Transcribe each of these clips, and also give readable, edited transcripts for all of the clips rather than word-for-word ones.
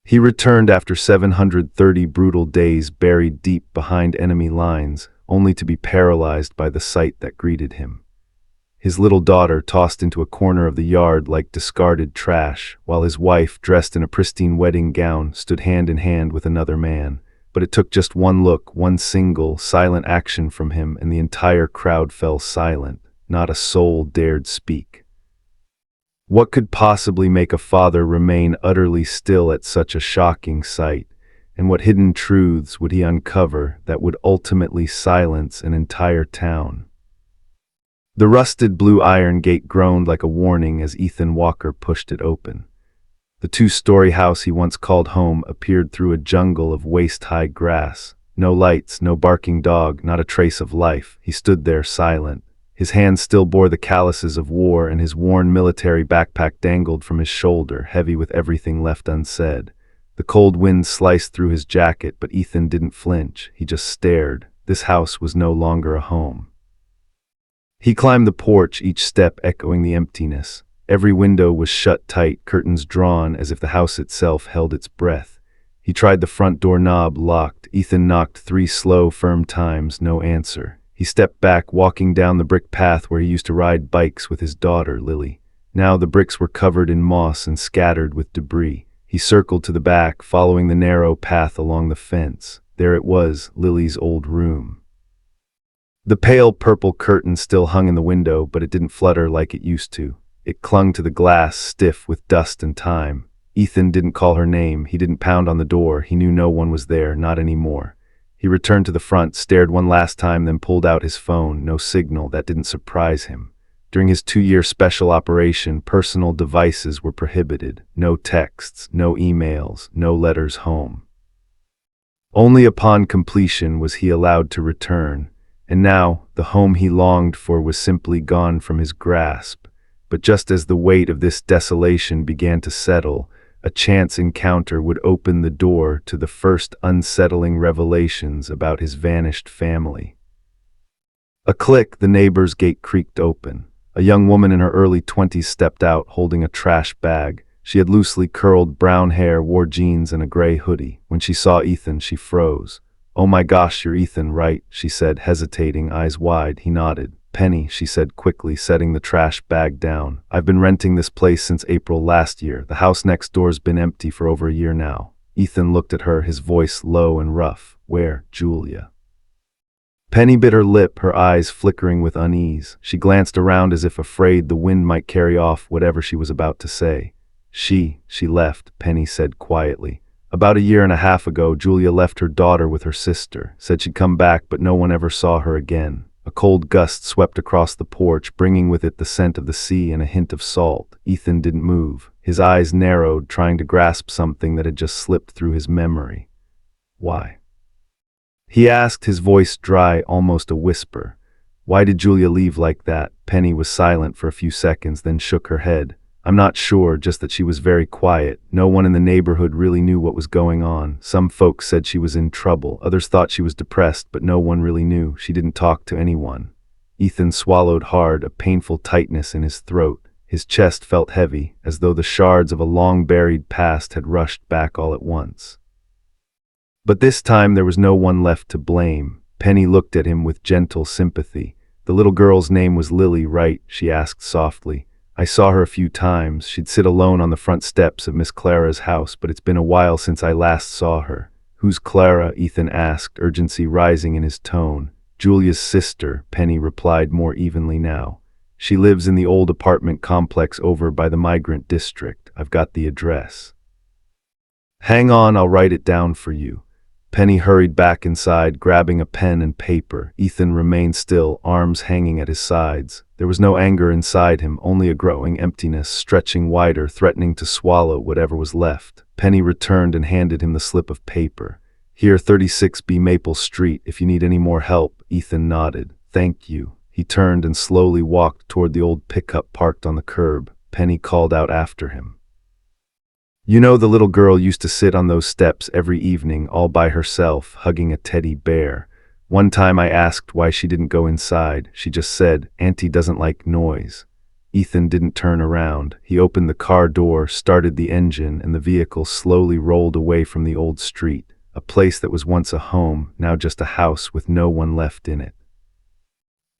He returned after 730 brutal days buried deep behind enemy lines, only to be paralyzed by the sight that greeted him. His little daughter tossed into a corner of the yard like discarded trash, while his wife, dressed in a pristine wedding gown, stood hand in hand with another man. But it took just one look, one single, silent action from him, and the entire crowd fell silent. Not a soul dared speak. What could possibly make a father remain utterly still at such a shocking sight? And what hidden truths would he uncover that would ultimately silence an entire town? The rusted blue iron gate groaned like a warning as Ethan Walker pushed it open. The two-story house he once called home appeared through a jungle of waist-high grass. No lights, no barking dog, not a trace of life. He stood there silent. His hands still bore the calluses of war, and his worn military backpack dangled from his shoulder, heavy with everything left unsaid. The cold wind sliced through his jacket, but Ethan didn't flinch. He just stared. This house was no longer a home. He climbed the porch, each step echoing the emptiness. Every window was shut tight, curtains drawn as if the house itself held its breath. He tried the front door knob, locked. Ethan knocked 3 slow, firm times, no answer. He stepped back, walking down the brick path where he used to ride bikes with his daughter, Lily. Now the bricks were covered in moss and scattered with debris. He circled to the back, following the narrow path along the fence. There it was, Lily's old room. The pale purple curtain still hung in the window, but it didn't flutter like it used to. It clung to the glass, stiff with dust and time. Ethan didn't call her name. He didn't pound on the door. He knew no one was there, not anymore. He returned to the front, stared one last time, then pulled out his phone. No signal. That didn't surprise him. During his 2-year special operation, personal devices were prohibited. No texts, no emails, no letters home. Only upon completion was he allowed to return. And now, the home he longed for was simply gone from his grasp. But just as the weight of this desolation began to settle, a chance encounter would open the door to the first unsettling revelations about his vanished family. A click, the neighbor's gate creaked open. A young woman in her early 20s stepped out, holding a trash bag. She had loosely curled brown hair, wore jeans, and a gray hoodie. When she saw Ethan, she froze. "Oh my gosh, you're Ethan, right?" she said, hesitating, eyes wide. He nodded. "Penny," she said quickly, setting the trash bag down. "I've been renting this place since April last year. The house next door's been empty for over a year now." Ethan looked at her, his voice low and rough. "Where, Julia?" Penny bit her lip, her eyes flickering with unease. She glanced around as if afraid the wind might carry off whatever she was about to say. She left," Penny said quietly. "About a year and a half ago, Julia left her daughter with her sister, said she'd come back, but no one ever saw her again." A cold gust swept across the porch, bringing with it the scent of the sea and a hint of salt. Ethan didn't move. His eyes narrowed, trying to grasp something that had just slipped through his memory. "Why?" he asked, his voice dry, almost a whisper. "Why did Julia leave like that?" Penny was silent for a few seconds, then shook her head. "I'm not sure, just that she was very quiet. No one in the neighborhood really knew what was going on. Some folks said she was in trouble. Others thought she was depressed, but no one really knew. She didn't talk to anyone." Ethan swallowed hard, a painful tightness in his throat. His chest felt heavy, as though the shards of a long-buried past had rushed back all at once. But this time there was no one left to blame. Penny looked at him with gentle sympathy. "The little girl's name was Lily, right?" she asked softly. "I saw her a few times. She'd sit alone on the front steps of Miss Clara's house, but it's been a while since I last saw her." "Who's Clara?" Ethan asked, urgency rising in his tone. "Julia's sister," Penny replied more evenly now. "She lives in the old apartment complex over by the migrant district. I've got the address." "Hang on, I'll write it down for you." Penny hurried back inside, grabbing a pen and paper. Ethan remained still, arms hanging at his sides. There was no anger inside him, only a growing emptiness, stretching wider, threatening to swallow whatever was left. Penny returned and handed him the slip of paper. "Here, 36B Maple Street, if you need any more help." Ethan nodded. "Thank you." He turned and slowly walked toward the old pickup parked on the curb. Penny called out after him. "You know, the little girl used to sit on those steps every evening, all by herself, hugging a teddy bear. One time I asked why she didn't go inside. She just said, 'Auntie doesn't like noise.'" Ethan didn't turn around. He opened the car door, started the engine, and the vehicle slowly rolled away from the old street, a place that was once a home, now just a house with no one left in it.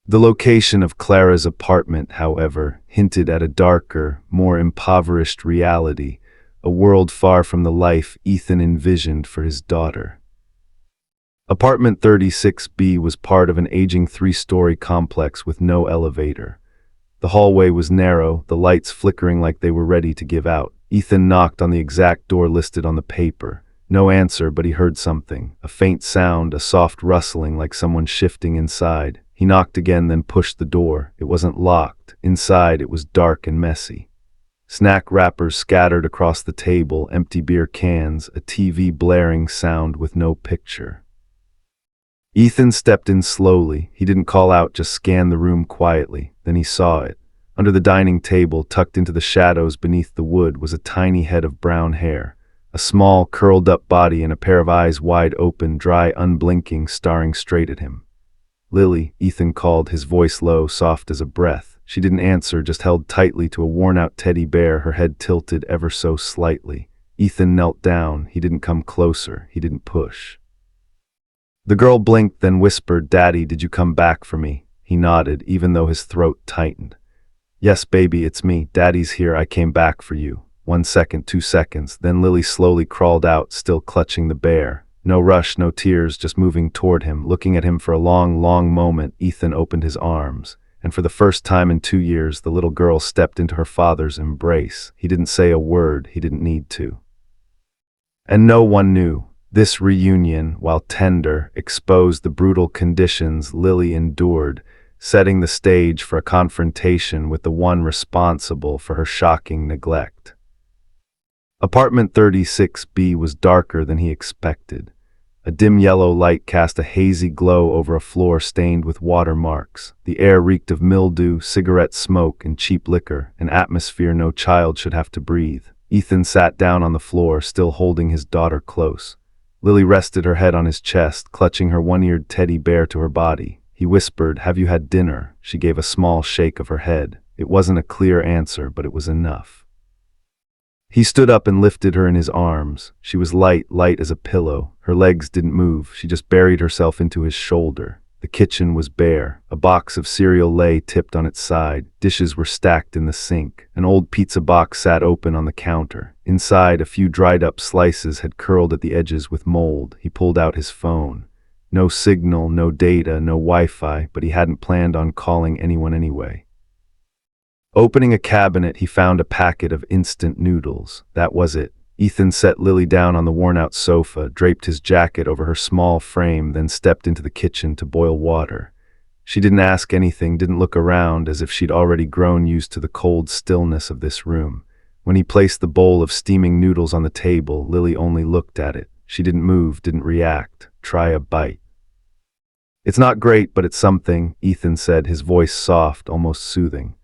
The location of Clara's apartment, however, hinted at a darker, more impoverished reality, a world far from the life Ethan envisioned for his daughter. Apartment 36B was part of an aging three-story complex with no elevator. The hallway was narrow, the lights flickering like they were ready to give out. Ethan knocked on the exact door listed on the paper. No answer, but he heard something. A faint sound, a soft rustling like someone shifting inside. He knocked again, then pushed the door. It wasn't locked. Inside, it was dark and messy. Snack wrappers scattered across the table, empty beer cans, a TV blaring sound with no picture. Ethan stepped in slowly. He didn't call out, just scanned the room quietly. Then he saw it. Under the dining table, tucked into the shadows beneath the wood, was a tiny head of brown hair. A small, curled-up body and a pair of eyes wide open, dry, unblinking, staring straight at him. "Lily," Ethan called, his voice low, soft as a breath. She didn't answer, just held tightly to a worn-out teddy bear, her head tilted ever so slightly. Ethan knelt down. He didn't come closer. He didn't push. The girl blinked, then whispered, "Daddy, did you come back for me?" He nodded, even though his throat tightened. "Yes, baby, it's me. Daddy's here. I came back for you." 1 second, 2 seconds. Then Lily slowly crawled out, still clutching the bear. No rush, no tears, just moving toward him, looking at him for a long, long moment. Ethan opened his arms, and for the first time in 2 years, the little girl stepped into her father's embrace. He didn't say a word. He didn't need to. And no one knew. This reunion, while tender, exposed the brutal conditions Lily endured, setting the stage for a confrontation with the one responsible for her shocking neglect. Apartment 36B was darker than he expected. A dim yellow light cast a hazy glow over a floor stained with watermarks. The air reeked of mildew, cigarette smoke, and cheap liquor, an atmosphere no child should have to breathe. Ethan sat down on the floor, still holding his daughter close. Lily rested her head on his chest, clutching her one-eared teddy bear to her body. He whispered, "Have you had dinner?" She gave a small shake of her head. It wasn't a clear answer, but it was enough. He stood up and lifted her in his arms. She was light as a pillow. Her legs didn't move. She just buried herself into his shoulder. The kitchen was bare. A box of cereal lay tipped on its side. Dishes were stacked in the sink. An old pizza box sat open on the counter. Inside, a few dried-up slices had curled at the edges with mold. He pulled out his phone. No signal, no data, no Wi-Fi, but he hadn't planned on calling anyone anyway. Opening a cabinet, he found a packet of instant noodles. That was it. Ethan set Lily down on the worn-out sofa, draped his jacket over her small frame, then stepped into the kitchen to boil water. She didn't ask anything, didn't look around, as if she'd already grown used to the cold stillness of this room. When he placed the bowl of steaming noodles on the table, Lily only looked at it. She didn't move, didn't react. "Try a bite." "It's not great, but it's something," Ethan said, his voice soft, almost soothing.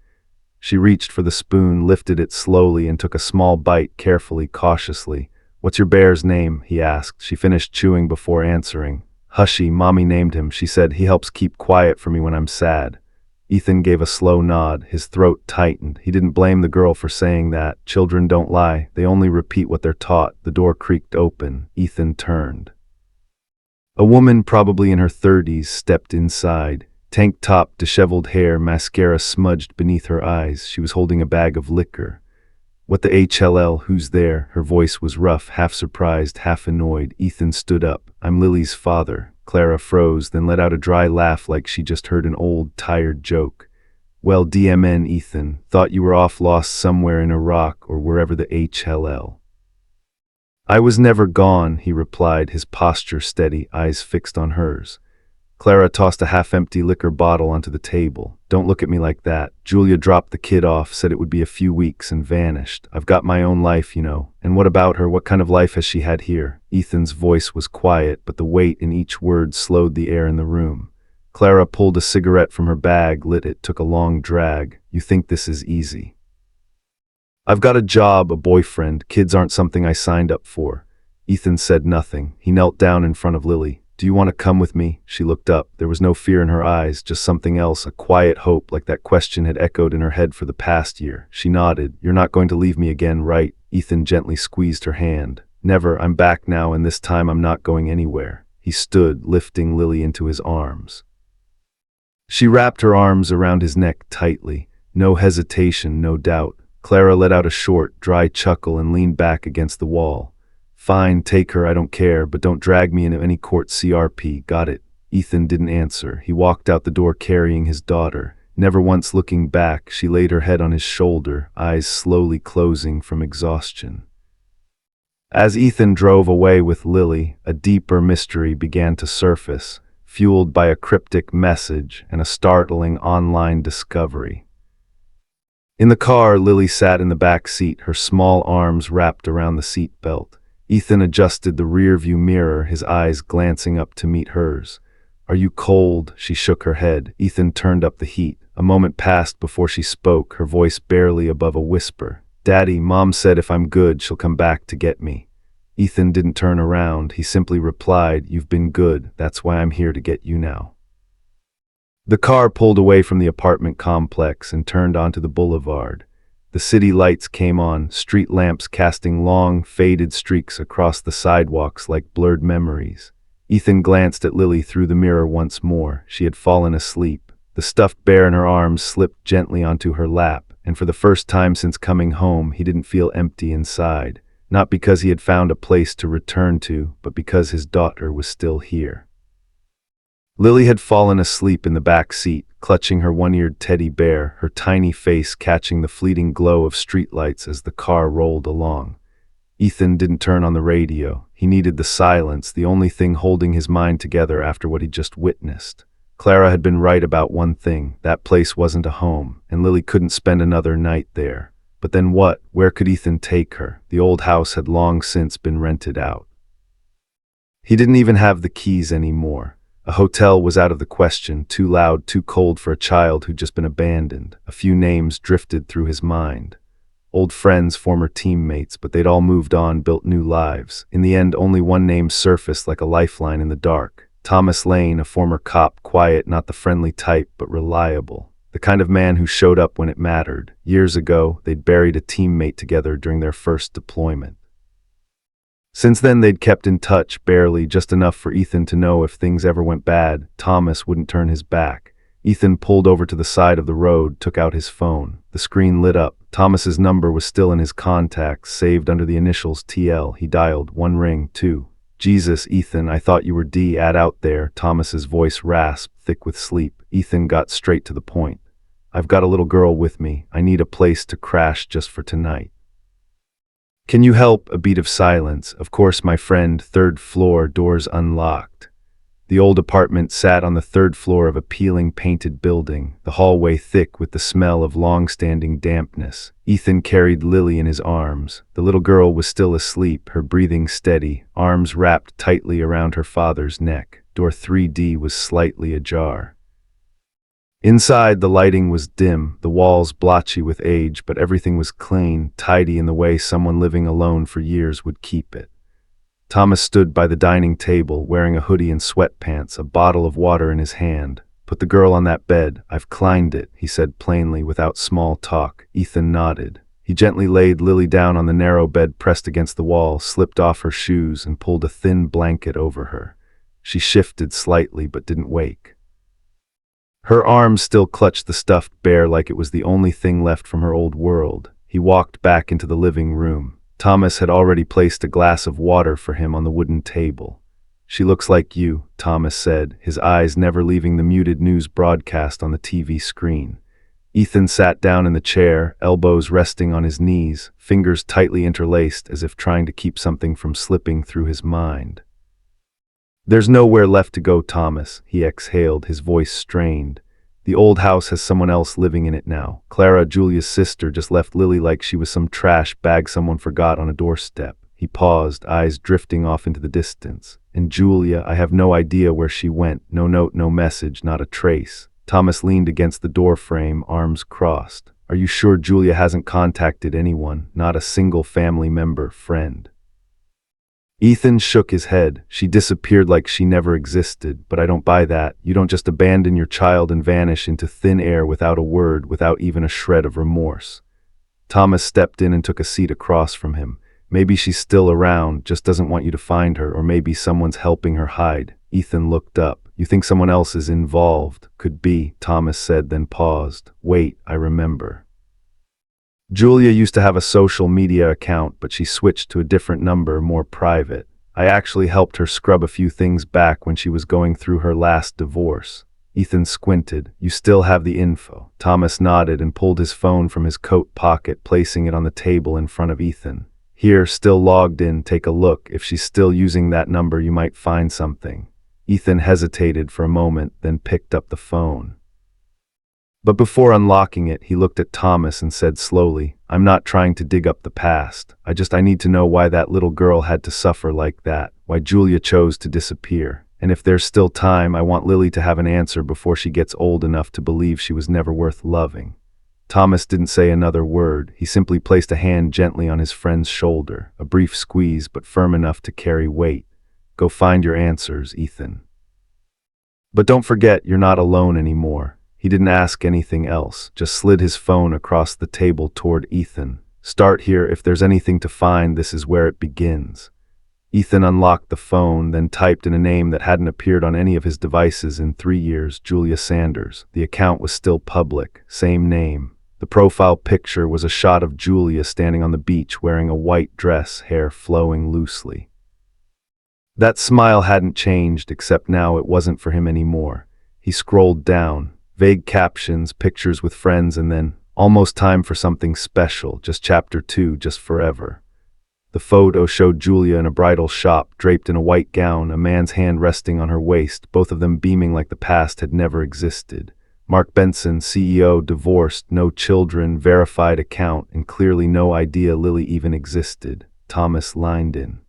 She reached for the spoon, lifted it slowly, and took a small bite, carefully, cautiously. "What's your bear's name?" he asked. She finished chewing before answering. "Hushy, Mommy named him. She said he helps keep quiet for me when I'm sad." Ethan gave a slow nod. His throat tightened. He didn't blame the girl for saying that. Children don't lie. They only repeat what they're taught. The door creaked open. Ethan turned. A woman, probably in her 30s, stepped inside. Tank top, disheveled hair, mascara smudged beneath her eyes. She was holding a bag of liquor. "What the HLL? Who's there?" Her voice was rough, half surprised, half annoyed. Ethan stood up. "I'm Lily's father." Clara froze, then let out a dry laugh like she just heard an old, tired joke. "Well, DMN, Ethan. Thought you were off lost somewhere in Iraq or wherever the HLL." "I was never gone," he replied, his posture steady, eyes fixed on hers. Clara tossed a half-empty liquor bottle onto the table. "Don't look at me like that. Julia dropped the kid off, said it would be a few weeks, and vanished. I've got my own life, you know. And what about her? What kind of life has she had here?" Ethan's voice was quiet, but the weight in each word slowed the air in the room. Clara pulled a cigarette from her bag, lit it, took a long drag. "You think this is easy?" "I've got a job, a boyfriend. Kids aren't something I signed up for." Ethan said nothing. He knelt down in front of Lily. "Do you want to come with me?" She looked up. There was no fear in her eyes, just something else, a quiet hope, like that question had echoed in her head for the past year. She nodded. "You're not going to leave me again, right?" Ethan gently squeezed her hand. "Never. I'm back now, and this time I'm not going anywhere." He stood, lifting Lily into his arms. She wrapped her arms around his neck tightly. No hesitation, no doubt. Clara let out a short, dry chuckle and leaned back against the wall. "Fine, take her, I don't care, but don't drag me into any court CRP, got it?" Ethan didn't answer. He walked out the door carrying his daughter. Never once looking back, she laid her head on his shoulder, eyes slowly closing from exhaustion. As Ethan drove away with Lily, a deeper mystery began to surface, fueled by a cryptic message and a startling online discovery. In the car, Lily sat in the back seat, her small arms wrapped around the seat belt. Ethan adjusted the rearview mirror, his eyes glancing up to meet hers. "Are you cold?" She shook her head. Ethan turned up the heat. A moment passed before she spoke, her voice barely above a whisper. "Daddy, Mom said if I'm good, she'll come back to get me." Ethan didn't turn around. He simply replied, "You've been good. That's why I'm here to get you now." The car pulled away from the apartment complex and turned onto the boulevard. The city lights came on, street lamps casting long, faded streaks across the sidewalks like blurred memories. Ethan glanced at Lily through the mirror once more. She had fallen asleep. The stuffed bear in her arms slipped gently onto her lap, and for the first time since coming home, he didn't feel empty inside. Not because he had found a place to return to, but because his daughter was still here. Lily had fallen asleep in the back seat, clutching her one-eared teddy bear, her tiny face catching the fleeting glow of streetlights as the car rolled along. Ethan didn't turn on the radio. He needed the silence, the only thing holding his mind together after what he'd just witnessed. Clara had been right about one thing: that place wasn't a home, and Lily couldn't spend another night there. But then what? Where could Ethan take her? The old house had long since been rented out. He didn't even have the keys anymore. A hotel was out of the question, too loud, too cold for a child who'd just been abandoned. A few names drifted through his mind. Old friends, former teammates, but they'd all moved on, built new lives. In the end, only one name surfaced like a lifeline in the dark. Thomas Lane, a former cop, quiet, not the friendly type, but reliable. The kind of man who showed up when it mattered. Years ago, they'd buried a teammate together during their first deployment. Since then, they'd kept in touch, barely, just enough for Ethan to know if things ever went bad, Thomas wouldn't turn his back. Ethan pulled over to the side of the road, took out his phone. The screen lit up. Thomas's number was still in his contacts, saved under the initials TL. He dialed. One ring, two. "Jesus, Ethan, I thought you were D-Ad out there." Thomas's voice rasped, thick with sleep. Ethan got straight to the point. "I've got a little girl with me. I need a place to crash just for tonight. Can you help?" A beat of silence. "Of course, my friend. Third floor, doors unlocked." The old apartment sat on the third floor of a peeling painted building, the hallway thick with the smell of long-standing dampness. Ethan carried Lily in his arms. The little girl was still asleep, her breathing steady, arms wrapped tightly around her father's neck. Door 3D was slightly ajar. Inside, the lighting was dim, the walls blotchy with age, but everything was clean, tidy in the way someone living alone for years would keep it. Thomas stood by the dining table, wearing a hoodie and sweatpants, a bottle of water in his hand. "Put the girl on that bed. I've climbed it," he said plainly, without small talk. Ethan nodded. He gently laid Lily down on the narrow bed pressed against the wall, slipped off her shoes, and pulled a thin blanket over her. She shifted slightly, but didn't wake. Her arms still clutched the stuffed bear like it was the only thing left from her old world. He walked back into the living room. Thomas had already placed a glass of water for him on the wooden table. "She looks like you," Thomas said, his eyes never leaving the muted news broadcast on the TV screen. Ethan sat down in the chair, elbows resting on his knees, fingers tightly interlaced as if trying to keep something from slipping through his mind. "There's nowhere left to go, Thomas," he exhaled, his voice strained. "The old house has someone else living in it now. Clara, Julia's sister, just left Lily like she was some trash bag someone forgot on a doorstep." He paused, eyes drifting off into the distance. "And Julia, I have no idea where she went. No note, no message, not a trace." Thomas leaned against the doorframe, arms crossed. "Are you sure Julia hasn't contacted anyone? Not a single family member, friend?" Ethan shook his head. She disappeared like she never existed, but I don't buy that. You don't just abandon your child and vanish into thin air without a word, without even a shred of remorse. Thomas stepped in and took a seat across from him. Maybe she's still around, just doesn't want you to find her, or maybe someone's helping her hide. Ethan looked up. You think someone else is involved? Could be, Thomas said, then paused. Wait, I remember. Julia used to have a social media account, but she switched to a different number, more private. I actually helped her scrub a few things back when she was going through her last divorce. Ethan squinted. You still have the info. Thomas nodded and pulled his phone from his coat pocket, placing it on the table in front of Ethan. Here, still logged in, take a look. If she's still using that number, you might find something. Ethan hesitated for a moment, then picked up the phone. But before unlocking it, he looked at Thomas and said slowly, I'm not trying to dig up the past. I need to know why that little girl had to suffer like that, why Julia chose to disappear. And if there's still time, I want Lily to have an answer before she gets old enough to believe she was never worth loving. Thomas didn't say another word. He simply placed a hand gently on his friend's shoulder, a brief squeeze but firm enough to carry weight. Go find your answers, Ethan. But don't forget, you're not alone anymore. He didn't ask anything else, just slid his phone across the table toward Ethan. Start here. If there's anything to find, this is where it begins. Ethan unlocked the phone, then typed in a name that hadn't appeared on any of his devices in 3 years, Julia Sanders. The account was still public, same name. The profile picture was a shot of Julia standing on the beach wearing a white dress, hair flowing loosely. That smile hadn't changed, except now it wasn't for him anymore. He scrolled down. Vague captions, pictures with friends, and then, almost time for something special, just chapter 2, just forever. The photo showed Julia in a bridal shop, draped in a white gown, a man's hand resting on her waist, both of them beaming like the past had never existed. Mark Benson, CEO, divorced, no children, verified account, and clearly no idea Lily even existed. Thomas lined in.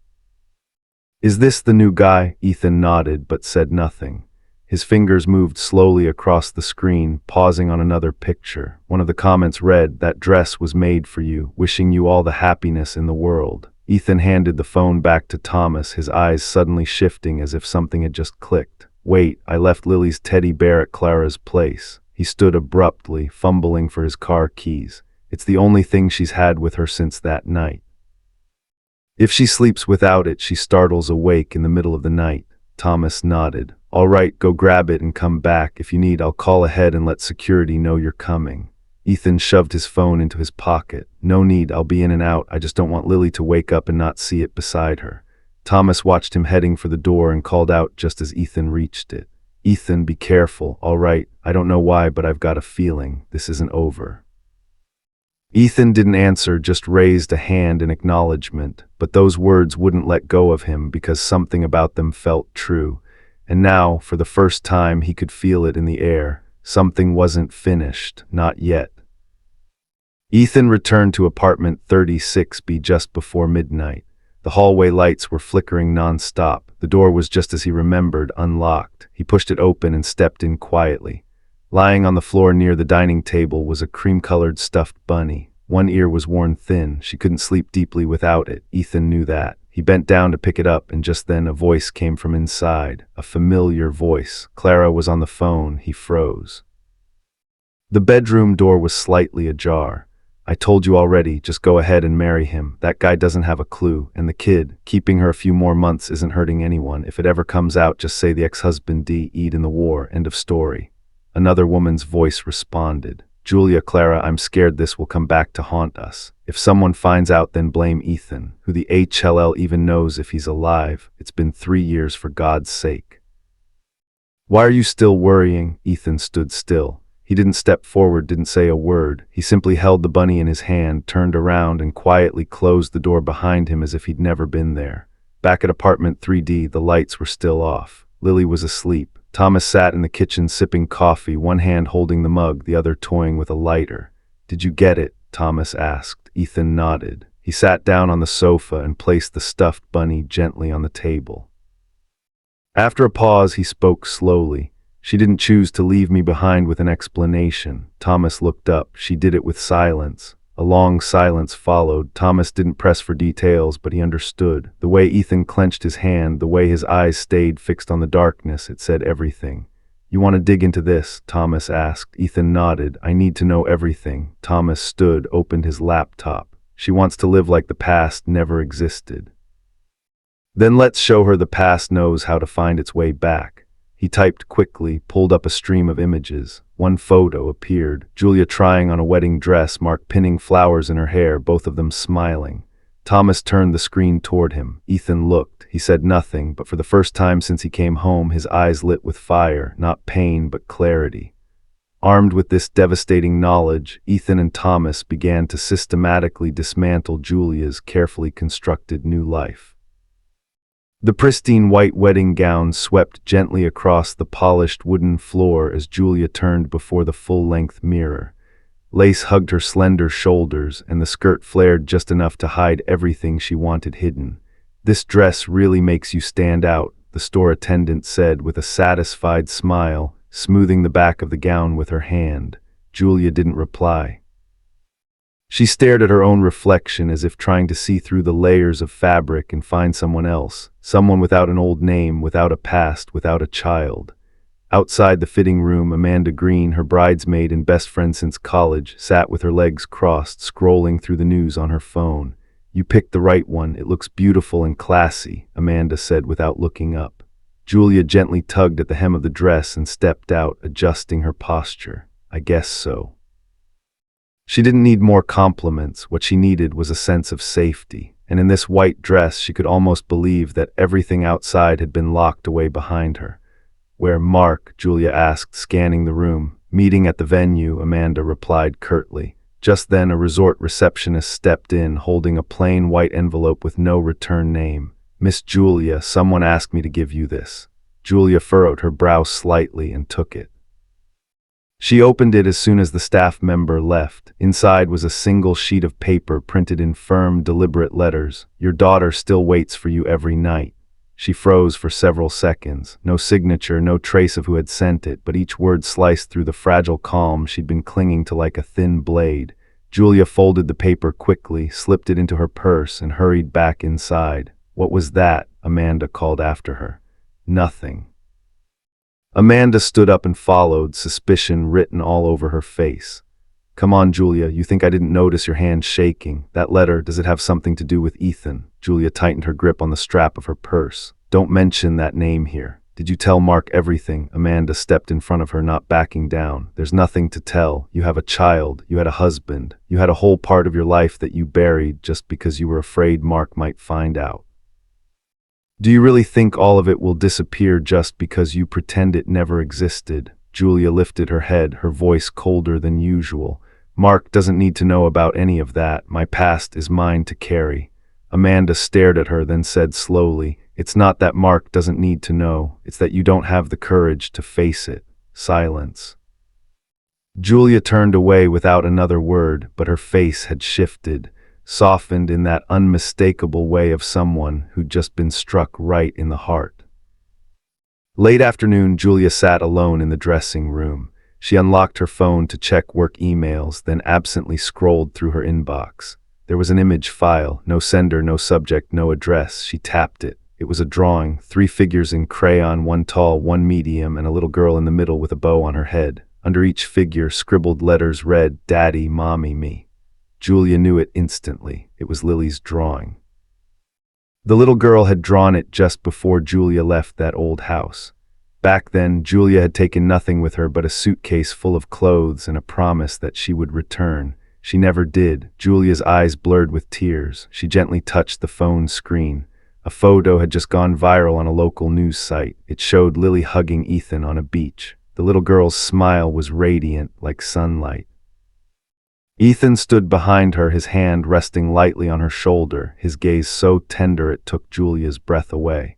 Is this the new guy? Ethan nodded, but said nothing. His fingers moved slowly across the screen, pausing on another picture. One of the comments read, that dress was made for you, wishing you all the happiness in the world. Ethan handed the phone back to Thomas, his eyes suddenly shifting as if something had just clicked. Wait, I left Lily's teddy bear at Clara's place. He stood abruptly, fumbling for his car keys. It's the only thing she's had with her since that night. If she sleeps without it, she startles awake in the middle of the night. Thomas nodded. All right, go grab it and come back. If you need, I'll call ahead and let security know you're coming. Ethan shoved his phone into his pocket. No need, I'll be in and out. I just don't want Lily to wake up and not see it beside her. Thomas watched him heading for the door and called out just as Ethan reached it. Ethan, be careful. All right, I don't know why, but I've got a feeling this isn't over. Ethan didn't answer, just raised a hand in acknowledgement, but those words wouldn't let go of him because something about them felt true. And now, for the first time, he could feel it in the air. Something wasn't finished, not yet. Ethan returned to apartment 36B just before midnight. The hallway lights were flickering non-stop. The door was just as he remembered, unlocked. He pushed it open and stepped in quietly. Lying on the floor near the dining table was a cream-colored stuffed bunny. One ear was worn thin. She couldn't sleep deeply without it. Ethan knew that. He bent down to pick it up, and just then a voice came from inside. A familiar voice. Clara was on the phone. He froze. The bedroom door was slightly ajar. I told you already, just go ahead and marry him. That guy doesn't have a clue. And the kid, keeping her a few more months isn't hurting anyone. If it ever comes out, just say the ex-husband died in the war. End of story. Another woman's voice responded. Julia, Clara, I'm scared this will come back to haunt us. If someone finds out, then blame Ethan. Who the HLL even knows if he's alive? It's been 3 years, for God's sake. Why are you still worrying? Ethan stood still. He didn't step forward, didn't say a word. He simply held the bunny in his hand, turned around, and quietly closed the door behind him as if he'd never been there. Back at apartment 3D, the lights were still off. Lily was asleep. Thomas sat in the kitchen sipping coffee, one hand holding the mug, the other toying with a lighter. Did you get it? Thomas asked. Ethan nodded. He sat down on the sofa and placed the stuffed bunny gently on the table. After a pause, he spoke slowly. She didn't choose to leave me behind with an explanation. Thomas looked up. She did it with silence. A long silence followed. Thomas didn't press for details, but he understood. The way Ethan clenched his hand, the way his eyes stayed fixed on the darkness, it said everything. "You want to dig into this?" Thomas asked. Ethan nodded. "I need to know everything." Thomas stood, opened his laptop. "She wants to live like the past never existed." "Then let's show her the past knows how to find its way back." He typed quickly, pulled up a stream of images. One photo appeared. Julia trying on a wedding dress, Mark pinning flowers in her hair, both of them smiling. Thomas turned the screen toward him. Ethan looked. He said nothing, but for the first time since he came home, his eyes lit with fire, not pain but clarity. Armed with this devastating knowledge, Ethan and Thomas began to systematically dismantle Julia's carefully constructed new life. The pristine white wedding gown swept gently across the polished wooden floor as Julia turned before the full-length mirror. Lace hugged her slender shoulders, and the skirt flared just enough to hide everything she wanted hidden. "This dress really makes you stand out," the store attendant said with a satisfied smile, smoothing the back of the gown with her hand. Julia didn't reply. She stared at her own reflection as if trying to see through the layers of fabric and find someone else, someone without an old name, without a past, without a child. Outside the fitting room, Amanda Green, her bridesmaid and best friend since college, sat with her legs crossed, scrolling through the news on her phone. "You picked the right one. It looks beautiful and classy," Amanda said without looking up. Julia gently tugged at the hem of the dress and stepped out, adjusting her posture. "I guess so." She didn't need more compliments. What she needed was a sense of safety, and in this white dress she could almost believe that everything outside had been locked away behind her. "Where Mark?" Julia asked, scanning the room. "Meeting at the venue," Amanda replied curtly. Just then a resort receptionist stepped in, holding a plain white envelope with no return name. "Miss Julia, someone asked me to give you this." Julia furrowed her brow slightly and took it. She opened it as soon as the staff member left. Inside was a single sheet of paper printed in firm, deliberate letters. "Your daughter still waits for you every night." She froze for several seconds. No signature, no trace of who had sent it, but each word sliced through the fragile calm she'd been clinging to like a thin blade. Julia folded the paper quickly, slipped it into her purse, and hurried back inside. "What was that?" Amanda called after her. "Nothing." Amanda stood up and followed, suspicion written all over her face. "Come on, Julia, you think I didn't notice your hand shaking? That letter, does it have something to do with Ethan?" Julia tightened her grip on the strap of her purse. "Don't mention that name here." "Did you tell Mark everything?" Amanda stepped in front of her, not backing down. "There's nothing to tell. You have a child, you had a husband, you had a whole part of your life that you buried just because you were afraid Mark might find out. Do you really think all of it will disappear just because you pretend it never existed?" Julia lifted her head, her voice colder than usual. "Mark doesn't need to know about any of that. My past is mine to carry." Amanda stared at her, then said slowly, "It's not that Mark doesn't need to know. It's that you don't have the courage to face it." Silence. Julia turned away without another word, but her face had shifted, softened in that unmistakable way of someone who'd just been struck right in the heart. Late afternoon, Julia sat alone in the dressing room. She unlocked her phone to check work emails, then absently scrolled through her inbox. There was an image file, no sender, no subject, no address. She tapped it. It was a drawing, 3 figures in crayon, one tall, one medium, and a little girl in the middle with a bow on her head. Under each figure, scribbled letters read, "Daddy, Mommy, Me." Julia knew it instantly. It was Lily's drawing. The little girl had drawn it just before Julia left that old house. Back then, Julia had taken nothing with her but a suitcase full of clothes and a promise that she would return. She never did. Julia's eyes blurred with tears. She gently touched the phone screen. A photo had just gone viral on a local news site. It showed Lily hugging Ethan on a beach. The little girl's smile was radiant, like sunlight. Ethan stood behind her, his hand resting lightly on her shoulder, his gaze so tender it took Julia's breath away.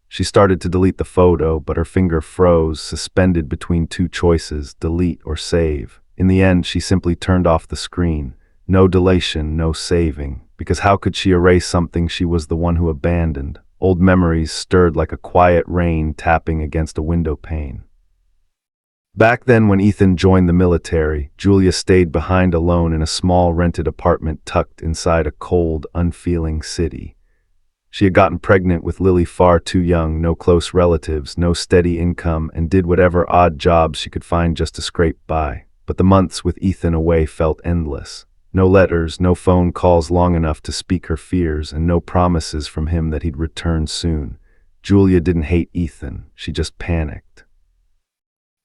She started to delete the photo, but her finger froze, suspended between 2 choices, delete or save. In the end, she simply turned off the screen. No deletion, no saving, because how could she erase something she was the one who abandoned? Old memories stirred like a quiet rain tapping against a window pane. Back then, when Ethan joined the military, Julia stayed behind alone in a small rented apartment tucked inside a cold, unfeeling city. She had gotten pregnant with Lily far too young, no close relatives, no steady income, and did whatever odd jobs she could find just to scrape by. But the months with Ethan away felt endless. No letters, no phone calls long enough to speak her fears, and no promises from him that he'd return soon. Julia didn't hate Ethan, she just panicked.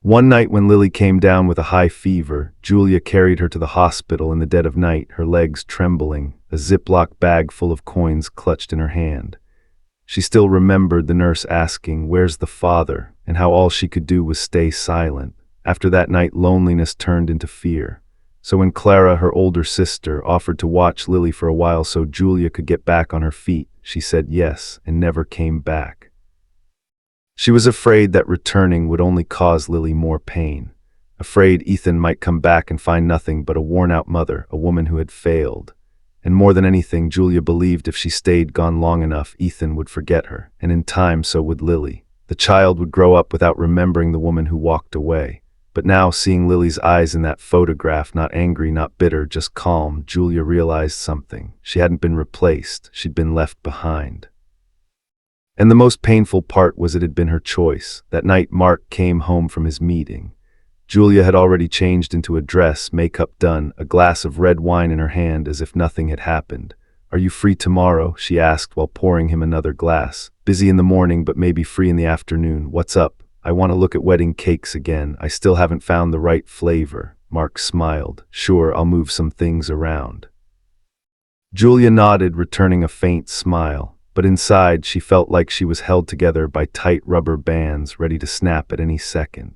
One night when Lily came down with a high fever, Julia carried her to the hospital in the dead of night, her legs trembling, a Ziploc bag full of coins clutched in her hand. She still remembered the nurse asking, "Where's the father?" and how all she could do was stay silent. After that night, loneliness turned into fear. So when Clara, her older sister, offered to watch Lily for a while so Julia could get back on her feet, she said yes and never came back. She was afraid that returning would only cause Lily more pain. Afraid Ethan might come back and find nothing but a worn-out mother, a woman who had failed. And more than anything, Julia believed if she stayed gone long enough, Ethan would forget her, and in time so would Lily. The child would grow up without remembering the woman who walked away. But now, seeing Lily's eyes in that photograph, not angry, not bitter, just calm, Julia realized something. She hadn't been replaced, she'd been left behind. And the most painful part was it had been her choice. That night Mark came home from his meeting. Julia had already changed into a dress, makeup done, a glass of red wine in her hand as if nothing had happened. "Are you free tomorrow?" she asked while pouring him another glass. "Busy in the morning, but maybe free in the afternoon. What's up?" "I want to look at wedding cakes again. I still haven't found the right flavor." Mark smiled. "Sure, I'll move some things around." Julia nodded, returning a faint smile. But inside, she felt like she was held together by tight rubber bands, ready to snap at any second.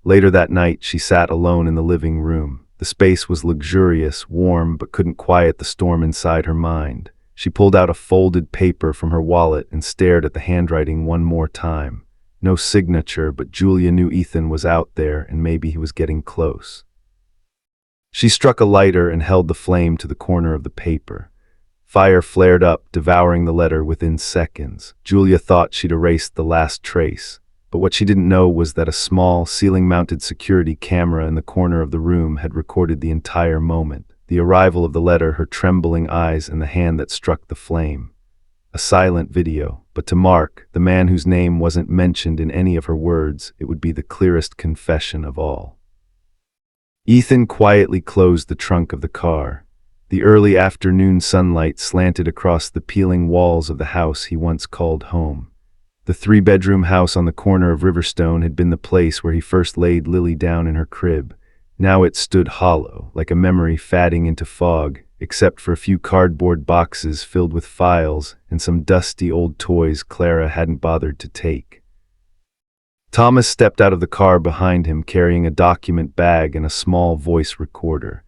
Later that night, she sat alone in the living room. The space was luxurious, warm, but couldn't quiet the storm inside her mind. She pulled out a folded paper from her wallet and stared at the handwriting one more time. No signature, but Julia knew Ethan was out there and maybe he was getting close. She struck a lighter and held the flame to the corner of the paper. Fire flared up, devouring the letter within seconds. Julia thought she'd erased the last trace, but what she didn't know was that a small, ceiling-mounted security camera in the corner of the room had recorded the entire moment. The arrival of the letter, her trembling eyes, and the hand that struck the flame. A silent video, but to Mark, the man whose name wasn't mentioned in any of her words, it would be the clearest confession of all. Ethan quietly closed the trunk of the car. The early afternoon sunlight slanted across the peeling walls of the house he once called home. The three-bedroom house on the corner of Riverstone had been the place where he first laid Lily down in her crib. Now it stood hollow, like a memory fading into fog, except for a few cardboard boxes filled with files and some dusty old toys Clara hadn't bothered to take. Thomas stepped out of the car behind him, carrying a document bag and a small voice recorder.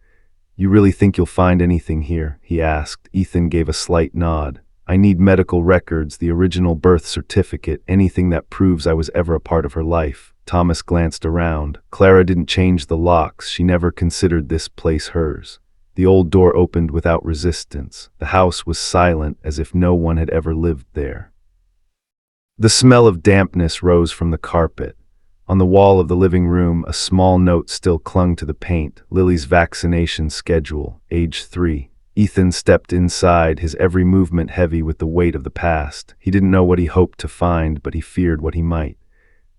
"You really think you'll find anything here?" he asked. Ethan gave a slight nod. "I need medical records, the original birth certificate, anything that proves I was ever a part of her life." Thomas glanced around. Clara didn't change the locks. She never considered this place hers. The old door opened without resistance. The house was silent, as if no one had ever lived there. The smell of dampness rose from the carpet. On the wall of the living room, a small note still clung to the paint. Lily's vaccination schedule, age 3. Ethan stepped inside, his every movement heavy with the weight of the past. He didn't know what he hoped to find, but he feared what he might.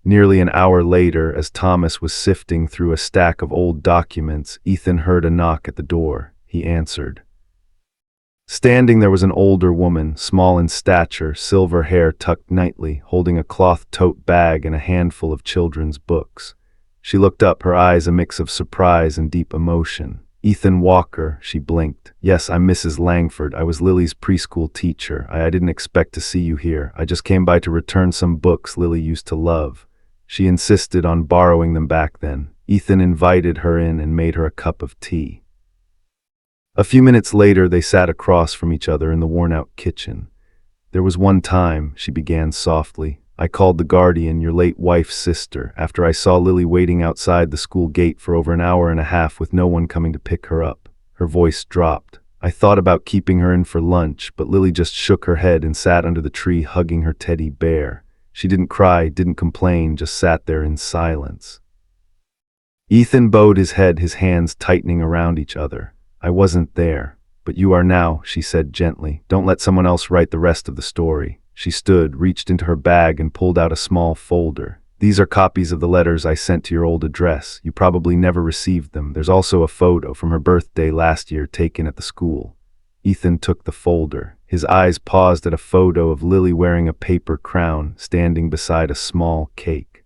Nearly an hour later, as Thomas was sifting through a stack of old documents, Ethan heard a knock at the door. He answered. Standing there was an older woman, small in stature, silver hair tucked nightly, holding a cloth tote bag and a handful of children's books. She looked up, her eyes a mix of surprise and deep emotion. "Ethan Walker," she blinked. "Yes, I'm Mrs. Langford. I was Lily's preschool teacher. I didn't expect to see you here. I just came by to return some books Lily used to love. She insisted on borrowing them back then." Ethan invited her in and made her a cup of tea. A few minutes later, they sat across from each other in the worn-out kitchen. "There was one time," she began softly, "I called the guardian, your late wife's sister, after I saw Lily waiting outside the school gate for over an hour and a half with no one coming to pick her up." Her voice dropped. "I thought about keeping her in for lunch, but Lily just shook her head and sat under the tree hugging her teddy bear. She didn't cry, didn't complain, just sat there in silence." Ethan bowed his head, his hands tightening around each other. I wasn't there. But you are now, she said gently. Don't let someone else write the rest of the story. She stood, reached into her bag, and pulled out a small folder. These are copies of the letters I sent to your old address. You probably never received them. There's also a photo from her birthday last year taken at the school. Ethan took the folder. His eyes paused at a photo of Lily wearing a paper crown, standing beside a small cake.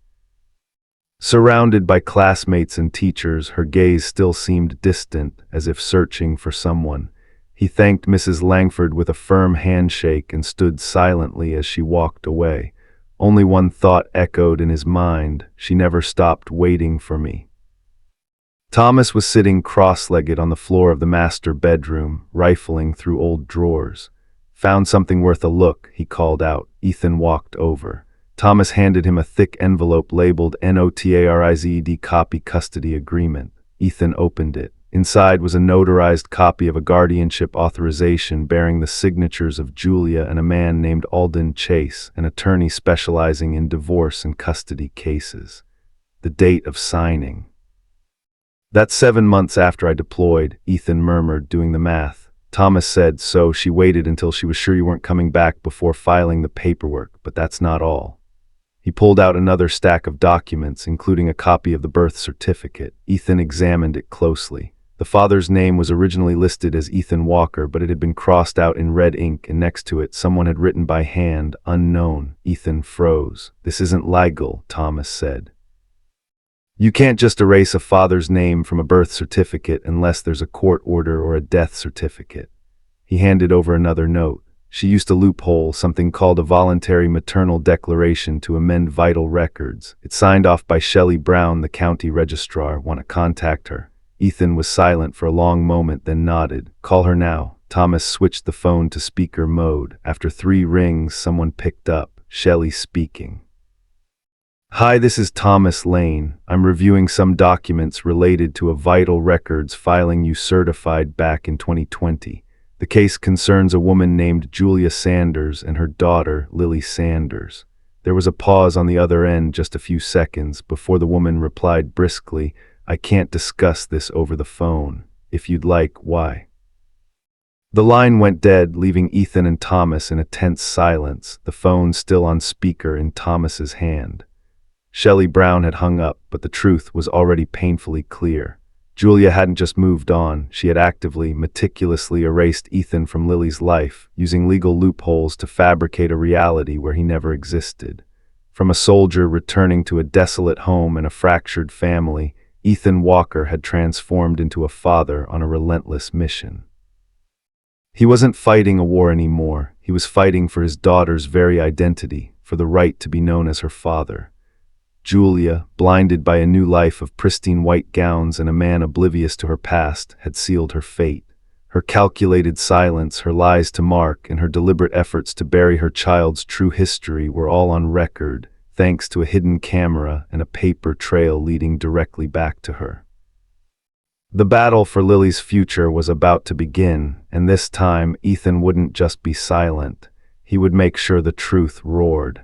Surrounded by classmates and teachers, her gaze still seemed distant, as if searching for someone. He thanked Mrs. Langford with a firm handshake and stood silently as she walked away. Only one thought echoed in his mind: she never stopped waiting for me. Thomas was sitting cross-legged on the floor of the master bedroom, rifling through old drawers. Found something worth a look, he called out. Ethan walked over. Thomas handed him a thick envelope labeled NOTARIZED Copy Custody Agreement. Ethan opened it. Inside was a notarized copy of a guardianship authorization bearing the signatures of Julia and a man named Alden Chase, an attorney specializing in divorce and custody cases. The date of signing. That's 7 months after I deployed, Ethan murmured, doing the math. Thomas said, so she waited until she was sure you weren't coming back before filing the paperwork, but that's not all. He pulled out another stack of documents, including a copy of the birth certificate. Ethan examined it closely. The father's name was originally listed as Ethan Walker, but it had been crossed out in red ink, and next to it someone had written by hand, unknown. Ethan froze. This isn't legal, Thomas said. You can't just erase a father's name from a birth certificate unless there's a court order or a death certificate. He handed over another note. She used a loophole, something called a voluntary maternal declaration, to amend vital records. It's signed off by Shelley Brown, the county registrar. Want to contact her? Ethan was silent for a long moment, then nodded. Call her now. Thomas switched the phone to speaker mode. After 3 rings, someone picked up. Shelley speaking. Hi, this is Thomas Lane. I'm reviewing some documents related to a vital records filing you certified back in 2020. The case concerns a woman named Julia Sanders and her daughter, Lily Sanders. There was a pause on the other end, just a few seconds, before the woman replied briskly, I can't discuss this over the phone. If you'd like, why? The line went dead, leaving Ethan and Thomas in a tense silence, the phone still on speaker in Thomas's hand. Shelley Brown had hung up, but the truth was already painfully clear. Julia hadn't just moved on, she had actively, meticulously erased Ethan from Lily's life, using legal loopholes to fabricate a reality where he never existed. From a soldier returning to a desolate home and a fractured family, Ethan Walker had transformed into a father on a relentless mission. He wasn't fighting a war anymore. He was fighting for his daughter's very identity, for the right to be known as her father. Julia, blinded by a new life of pristine white gowns and a man oblivious to her past, had sealed her fate. Her calculated silence, her lies to Mark, and her deliberate efforts to bury her child's true history were all on record, thanks to a hidden camera and a paper trail leading directly back to her. The battle for Lily's future was about to begin, and this time Ethan wouldn't just be silent. He would make sure the truth roared.